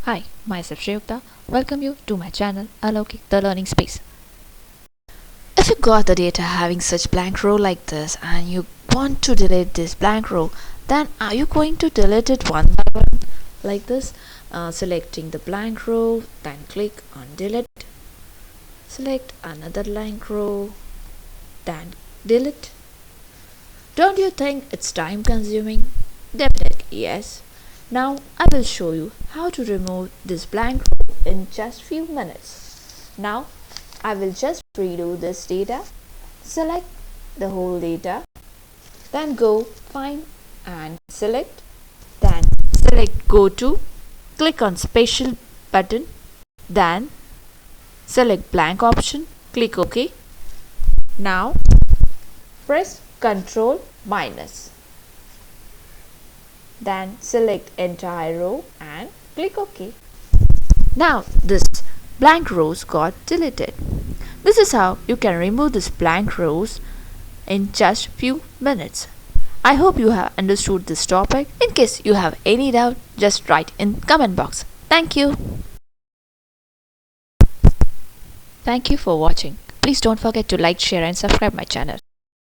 Hi, myself Shreyukta. Welcome you to my channel Alokik the Learning Space. If you got the data having such blank row like this and you want to delete this blank row, then are you going to delete it one by one like this? Selecting the blank row, then click on delete. Select another blank row, then delete. Don't you think it's time consuming? Definitely yes. Now I will show you how to remove this blank row in just few minutes. Now I will just redo this data. Select the whole data, then go find and select, then select go to, click on special button, then select blank option, click OK. Now press Ctrl minus, then select entire row and click OK. Now this blank rows got deleted. This is how you can remove this blank rows in just few minutes. I hope you have understood this topic. In case you have any doubt, just write in comment box. Thank you. Thank you for watching. Please don't forget to like, share and subscribe my channel.